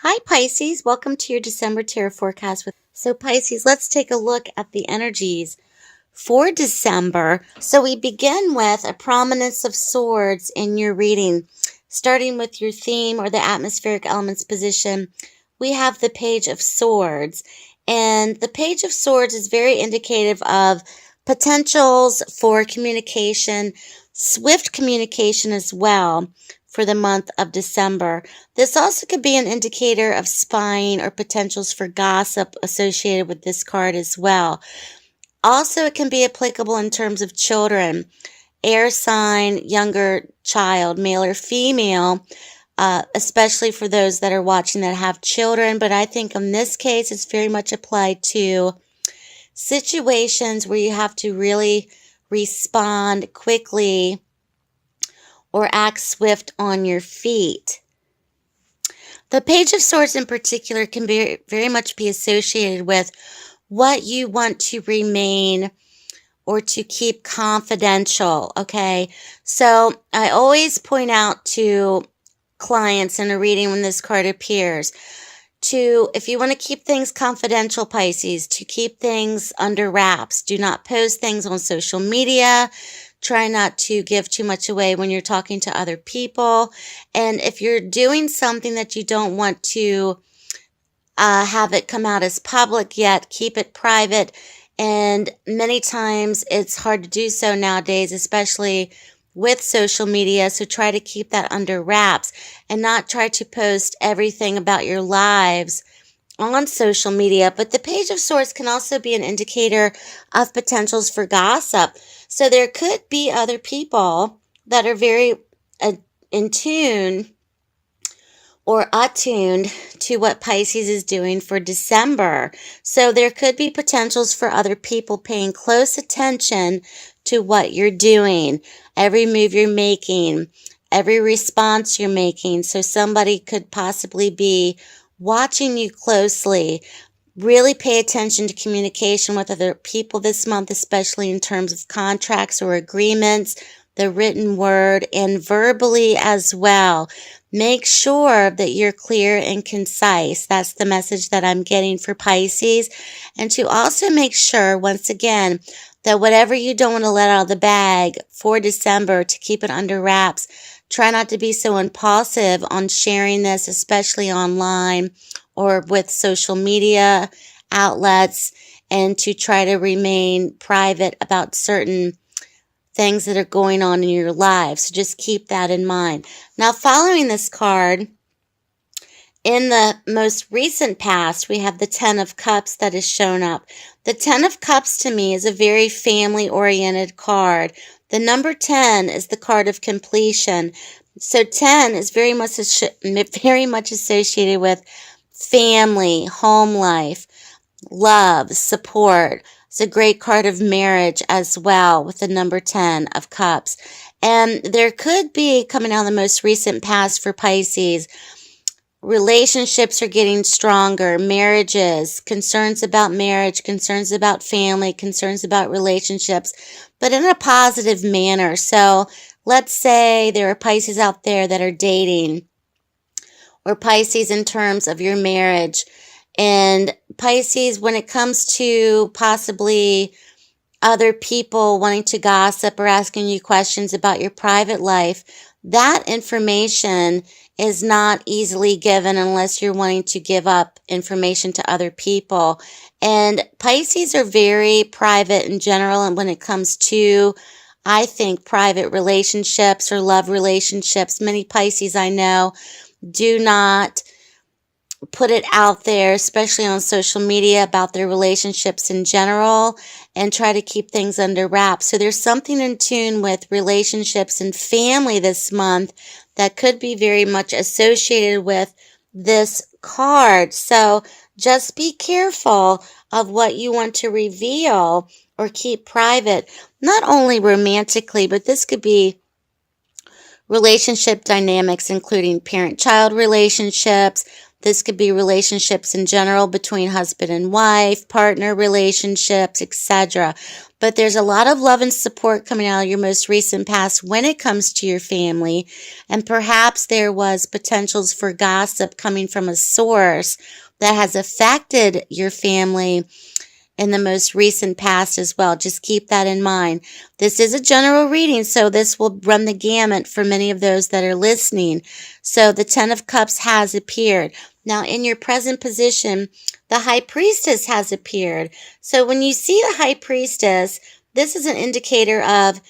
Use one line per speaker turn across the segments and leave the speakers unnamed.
Hi Pisces, welcome to your December Tarot forecast. So Pisces, let's take a look at the energies for December. So we begin with a prominence of swords in your reading. Starting with your theme or the atmospheric elements position, we have the Page of Swords. And the Page of Swords is very indicative of potentials for communication, swift communication as well for the month of December. This also could be an indicator of spying or potentials for gossip associated with this card as well. Also, it can be applicable in terms of children, air sign, younger child, male or female, especially for those that are watching that have children. But I think in this case, it's very much applied to situations where you have to really respond quickly or act swift on your feet. The Page of Swords in particular can very much be associated with what you want to remain or to keep confidential, okay? So I always point out to clients in a reading when this card appears if you want to keep things confidential, Pisces, to keep things under wraps. Do not post things on social media. Try not to give too much away when you're talking to other people. And if you're doing something that you don't want to have it come out as public yet, keep it private. And many times it's hard to do so nowadays, especially with social media. So try to keep that under wraps and not try to post everything about your lives on social media. But the Page of Swords can also be an indicator of potentials for gossip. So there could be other people that are very in tune or attuned to what Pisces is doing for December. So there could be potentials for other people paying close attention to what you're doing, every move you're making, every response you're making. So somebody could possibly be watching you closely. Really pay attention to communication with other people this month, especially in terms of contracts or agreements, the written word, and verbally as well. Make sure that you're clear and concise. That's the message that I'm getting for Pisces. And to also make sure, once again, that whatever you don't want to let out of the bag for December, to keep it under wraps. Try not to be so impulsive on sharing this, especially online or with social media outlets, and to try to remain private about certain things that are going on in your life. So just keep that in mind. Now, following this card, in the most recent past, we have the Ten of Cups that has shown up. The Ten of Cups to me is a very family-oriented card. The number 10 is the card of completion. So 10 is very much associated with family, home life, love, support. It's a great card of marriage as well with the number 10 of Cups. And there could be, coming out of the most recent past for Pisces, relationships are getting stronger, marriages, concerns about marriage, concerns about family, concerns about relationships, but in a positive manner. So let's say there are Pisces out there that are dating, or Pisces in terms of your marriage. And Pisces, when it comes to possibly other people wanting to gossip or asking you questions about your private life, that information is not easily given unless you're wanting to give up information to other people. And Pisces are very private in general, and when it comes to, I think, private relationships or love relationships, many Pisces I know do not put it out there, especially on social media, about their relationships in general, and try to keep things under wraps. So there's something in tune with relationships and family this month that could be very much associated with this card. So just be careful of what you want to reveal or keep private, not only romantically, but this could be relationship dynamics, including parent-child relationships, This could be relationships in general between husband and wife, partner relationships, etc. But there's a lot of love and support coming out of your most recent past when it comes to your family. And perhaps there was potentials for gossip coming from a source that has affected your family in the most recent past as well. Just keep that in mind. This is a general reading, so this will run the gamut for many of those that are listening. So the Ten of Cups has appeared. Now, in your present position, the High Priestess has appeared. So when you see the High Priestess, this is an indicator of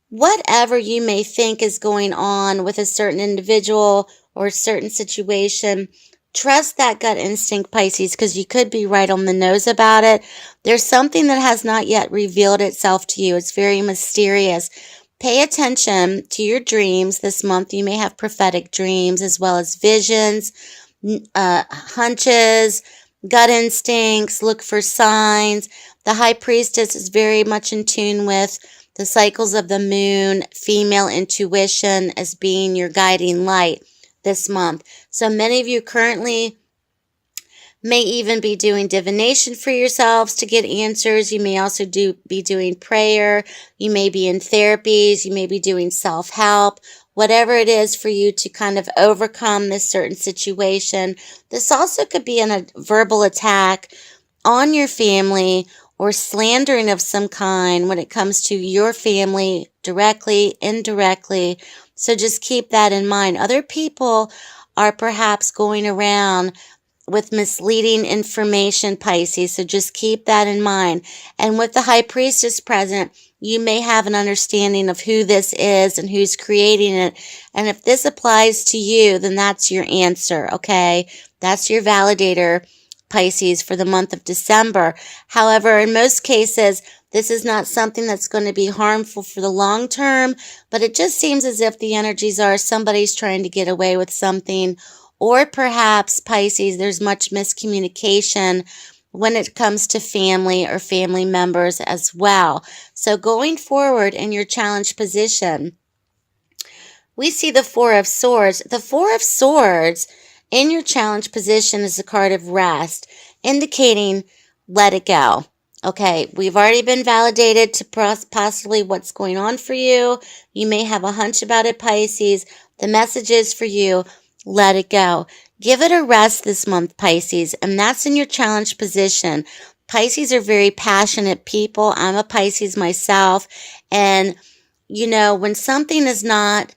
whatever you may think is going on with a certain individual or a certain situation. Trust that gut instinct, Pisces, because you could be right on the nose about it. There's something that has not yet revealed itself to you. It's very mysterious. Pay attention to your dreams this month. You may have prophetic dreams as well as visions, hunches, gut instincts. Look for signs. The High Priestess is very much in tune with the cycles of the moon, female intuition as being your guiding light this month. So many of you currently may even be doing divination for yourselves to get answers. You may also be doing prayer. You may be in therapies. You may be doing self-help. Whatever it is for you to kind of overcome this certain situation. This also could be a verbal attack on your family or slandering of some kind when it comes to your family, directly, indirectly. So just keep that in mind. Other people are perhaps going around with misleading information, Pisces. So just keep that in mind. And with the High Priestess present, you may have an understanding of who this is and who's creating it. And if this applies to you, then that's your answer, okay? That's your validator, Pisces, for the month of December. However, in most cases, this is not something that's going to be harmful for the long term, but it just seems as if the energies are somebody's trying to get away with something, or perhaps, Pisces, there's much miscommunication when it comes to family or family members as well. So going forward in your challenged position, we see the Four of Swords. The Four of Swords in your challenged position is a card of rest, indicating let it go. Okay, we've already been validated to possibly what's going on for you. You may have a hunch about it, Pisces. The message is for you, let it go. Give it a rest this month, Pisces, and that's in your challenged position. Pisces are very passionate people. I'm a Pisces myself, and you know, when something is not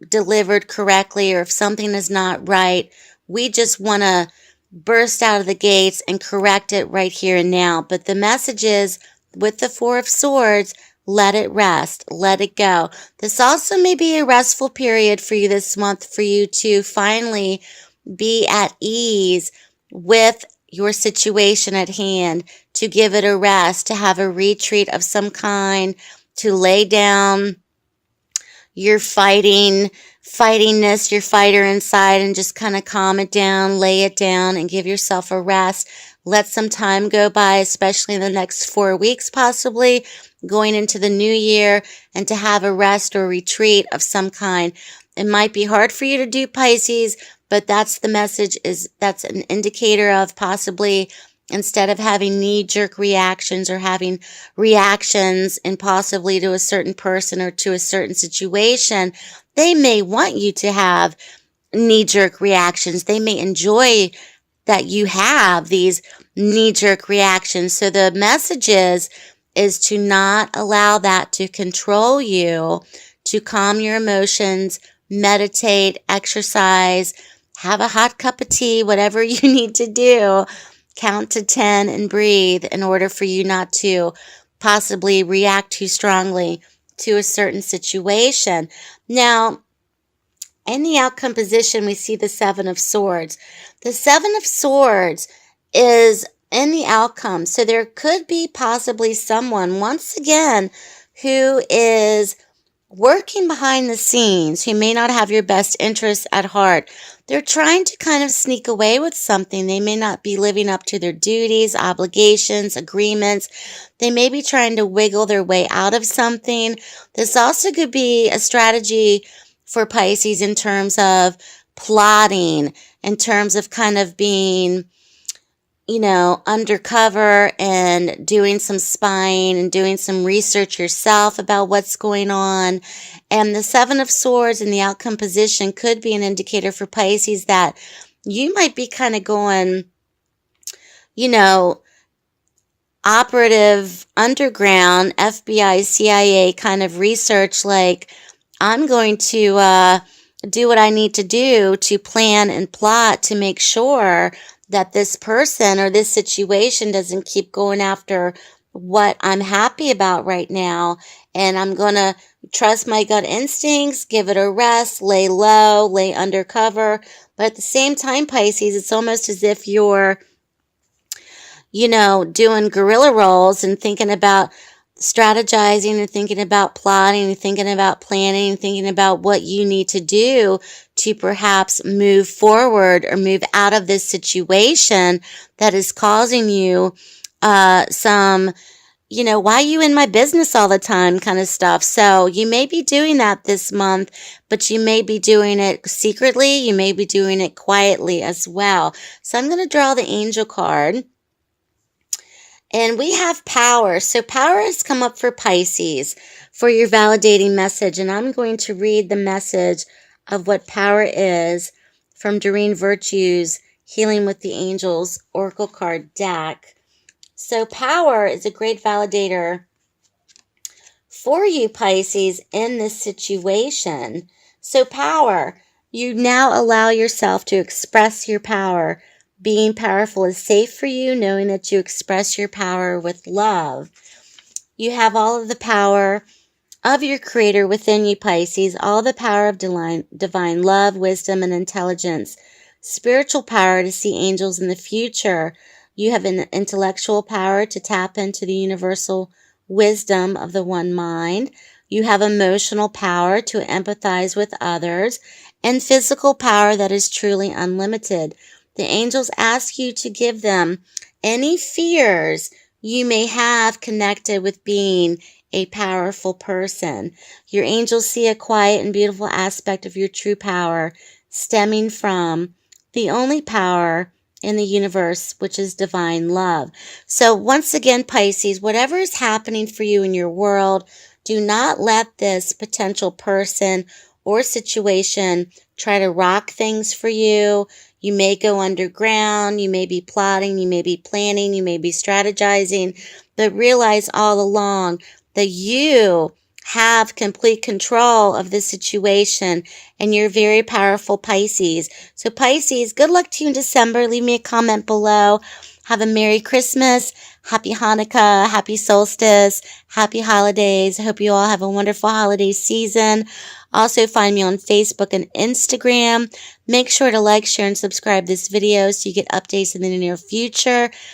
delivered correctly or if something is not right, we just want to burst out of the gates and correct it right here and now. But the message is, with the Four of Swords, let it rest, let it go. This also may be a restful period for you this month, for you to finally be at ease with your situation at hand, to give it a rest, to have a retreat of some kind, to lay down your fightingness, your fighter inside, and just kind of calm it down, lay it down, and give yourself a rest. Let some time go by, especially in the next 4 weeks, possibly going into the new year, and to have a rest or retreat of some kind. It might be hard for you to do, Pisces, but that's the message, that's an indicator of possibly, instead of having knee-jerk reactions or having reactions impulsively to a certain person or to a certain situation, they may want you to have knee-jerk reactions. They may enjoy that you have these knee-jerk reactions. So the message is to not allow that to control you, to calm your emotions, meditate, exercise, have a hot cup of tea, whatever you need to do. Count to 10 and breathe in order for you not to possibly react too strongly to a certain situation. Now, in the outcome position, we see the Seven of Swords. The Seven of Swords is in the outcome. So there could be possibly someone, once again, who is working behind the scenes, who may not have your best interests at heart. They're trying to kind of sneak away with something. They may not be living up to their duties, obligations, agreements. They may be trying to wiggle their way out of something. This also could be a strategy for Pisces in terms of plotting, in terms of kind of being, undercover and doing some spying and doing some research yourself about what's going on. And the Seven of Swords in the outcome position could be an indicator for Pisces that you might be kind of going, you know, operative underground FBI, CIA kind of research, like I'm going to do what I need to do to plan and plot to make sure that this person or this situation doesn't keep going after what I'm happy about right now. And I'm going to trust my gut instincts, give it a rest, lay low, lay undercover. But at the same time, Pisces, it's almost as if you're doing guerrilla roles and thinking about strategizing and thinking about plotting and thinking about planning and thinking about what you need to do to perhaps move forward or move out of this situation that is causing you some, why are you in my business all the time kind of stuff. So you may be doing that this month, but you may be doing it secretly. You may be doing it quietly as well. So I'm going to draw the angel card. And we have power. So power has come up for Pisces for your validating message. And I'm going to read the message of what power is from Doreen Virtue's Healing with the Angels Oracle card deck. So power is a great validator for you, Pisces, in this situation. So power, you now allow yourself to express your power. Being powerful is safe for you, knowing that you express your power with love. You have all of the power of your Creator within you, Pisces, all the power of divine love, wisdom, and intelligence. Spiritual power to see angels in the future. You have an intellectual power to tap into the universal wisdom of the one mind. You have emotional power to empathize with others, and physical power that is truly unlimited. The angels ask you to give them any fears you may have connected with being a powerful person. Your angels see a quiet and beautiful aspect of your true power stemming from the only power in the universe, which is divine love. So once again, Pisces, whatever is happening for you in your world, do not let this potential person or situation try to rock things for you. You may go underground, you may be plotting, you may be planning, you may be strategizing, but realize all along that you have complete control of the situation and you're very powerful, Pisces. So Pisces, good luck to you in December. Leave me a comment below. Have a Merry Christmas, Happy Hanukkah, Happy Solstice, Happy Holidays. I hope you all have a wonderful holiday season. Also find me on Facebook and Instagram. Make sure to like, share, and subscribe this video so you get updates in the near future.